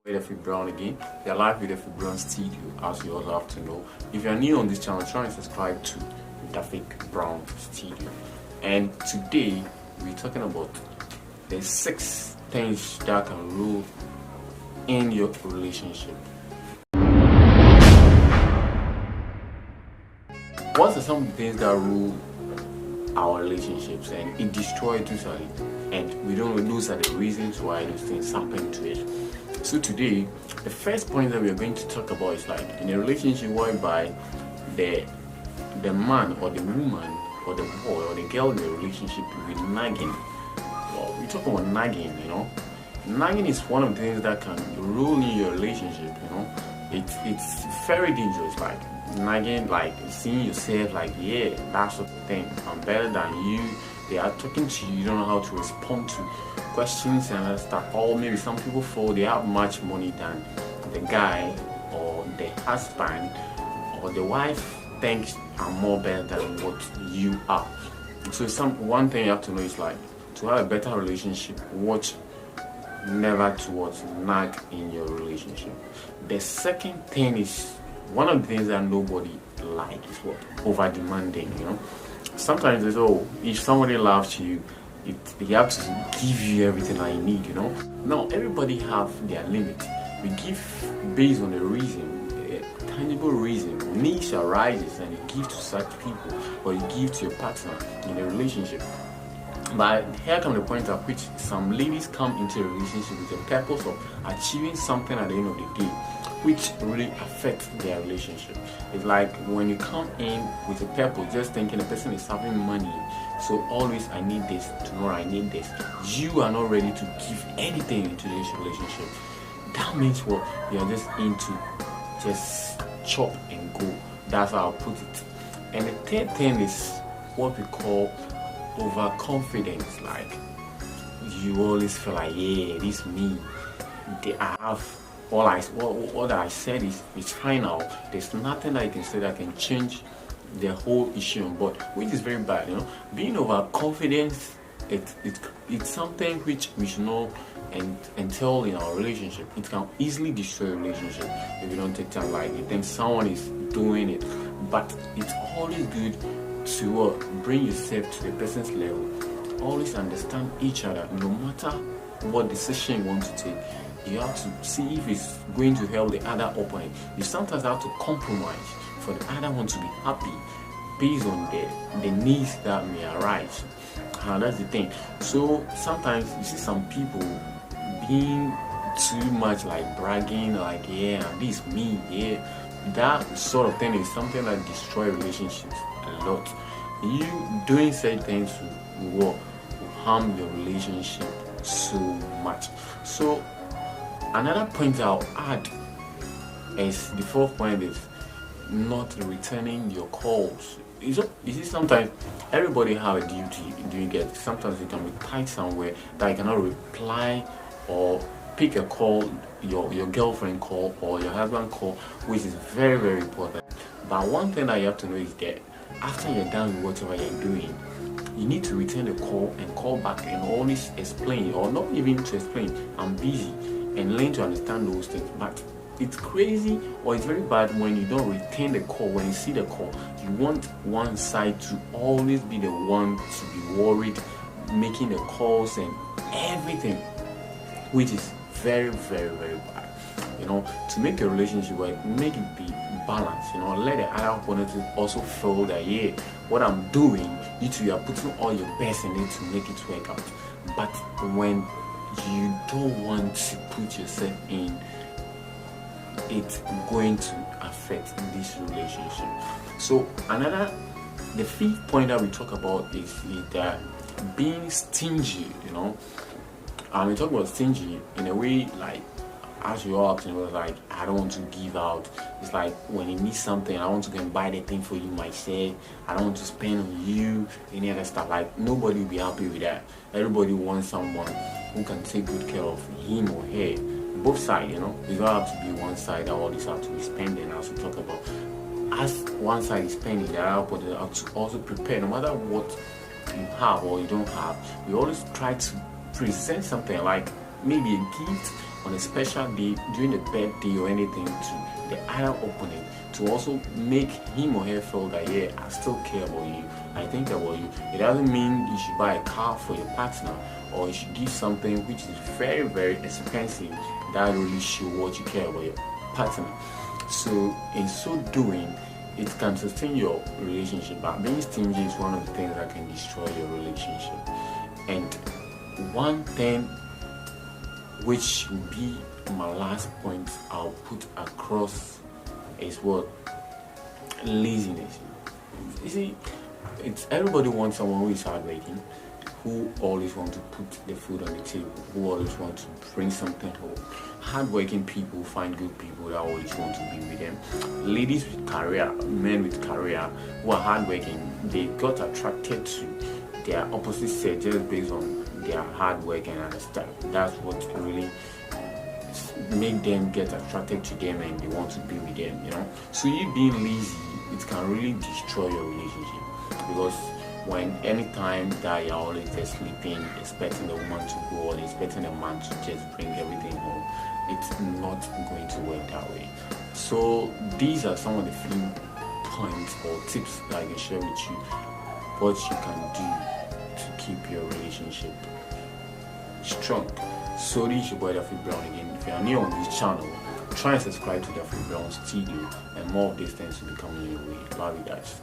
With Effie Brown again. They're live with Effie Brown Studio, as you all have to know. If you're new on this channel, try and subscribe to Effie Brown Studio. And today we're talking about the 6 things that can rule in your relationship. What are some things that rule our relationships and it destroys totally? And we don't know those are the reasons why those things happen to it. So today, the first point that we are going to talk about is like in a relationship whereby the man or the woman or the boy or the girl in the relationship with nagging. Well, we talk about nagging, Nagging is one of the things that can rule in your relationship, It's very dangerous, like nagging, like seeing yourself like, yeah, that sort of thing. I'm better than you. They are talking to you, you don't know how to respond to questions and other stuff. Or maybe some people feel they have much money than the guy or the husband or the wife thinks are more better than what you are. So one thing you have to know is like to have a better relationship, watch never towards nag in your relationship. The second thing is one of the things that nobody likes is what? Over demanding, Sometimes it's if somebody loves you, they have to give you everything that you need, Now everybody have their limit. We give based on a reason, a tangible reason. Needs arises and you give to such people or you give to your partner in a relationship. But here comes the point at which some ladies come into a relationship with the purpose of achieving something at the end of the day, which really affects their relationship. It's like when you come in with a purpose, just thinking the person is having money, so always I need this, tomorrow I need this. You are not ready to give anything into this relationship. That means what? You are just into just chop and go. That's how I'll put it. And the third thing is what we call overconfidence. Like you always feel like, yeah, this me. I have what I said is final. There's nothing that I can say that can change the whole issue on board, which is very bad. Being overconfident, it's something which we should know and tell in our relationship. It can easily destroy a relationship if you don't take time. Like you think someone is doing it, but it's always good to bring yourself to the person's level. Always understand each other, no matter what decision you want to take. You have to see if it's going to help the other opponent. You sometimes have to compromise for the other one to be happy based on the needs that may arise. And that's the thing. So sometimes you see some people being too much like bragging, like, yeah, this me, yeah. That sort of thing is something that destroys relationships a lot. You doing certain things will harm your relationship so much. So another point I'll add is the fourth point is not returning your calls. You see, sometimes everybody have a duty doing it. Sometimes you can be tied somewhere that you cannot reply or pick a call, your girlfriend call or your husband call, which is very, very important. But one thing that you have to know is that after you're done with whatever you're doing, you need to return the call and call back and always explain, or not even to explain, I'm busy, and learn to understand those things. But it's crazy or it's very bad when you don't return the call. When you see the call, you want one side to always be the one to be worried, making the calls and everything, which is very, very, very bad. To make a relationship work, make it be balanced. Let the other opponent also feel that, yeah, what I'm doing, you are putting all your best in it to make it work out. But when you don't want to put yourself in, it's going to affect this relationship. So the fifth point that we talk about is that being stingy. We talk about stingy in a way like, as you all have to know, like I don't want to give out. It's like when you need something, I want to go and buy the thing for you myself. I don't want to spend on you, any other stuff. Like nobody will be happy with that. Everybody wants someone who can take good care of him or her. Both sides, You don't have to be one side that always have to be spending, as we talk about. As one side is spending, the other party have to also prepare. No matter what you have or you don't have, we always try to present something like maybe a gift on a special day during a birthday or anything to the other opponent, to also make him or her feel that, yeah, I still care about you, I think about you. It doesn't mean you should buy a car for your partner, or you should give something which is very, very expensive that really show what you care about your partner. So in so doing, it can sustain your relationship, but being stingy is one of the things that can destroy your relationship. And one thing which will be my last point I'll put across is what? Laziness. You see, it's everybody wants someone who is hardworking, who always want to put the food on the table, who always want to bring something home. Hardworking people find good people that always want to be with them. Ladies with career, men with career who are hardworking, they got attracted to their opposite sex just based on their hard work and other stuff. That's what really make them get attracted to them and they want to be with them, you know. So you being lazy, it can really destroy your relationship, because when anytime that you're always just sleeping, expecting the woman to go, or expecting the man to just bring everything home, it's not going to work that way. So these are some of the few points or tips that I can share with you, what you can do to keep your relationship strong. So this is your boy Daffy Brown again. If you are new on this channel, try and subscribe to Daffy Brown Studio, and more of these things will be coming your way. Love you guys.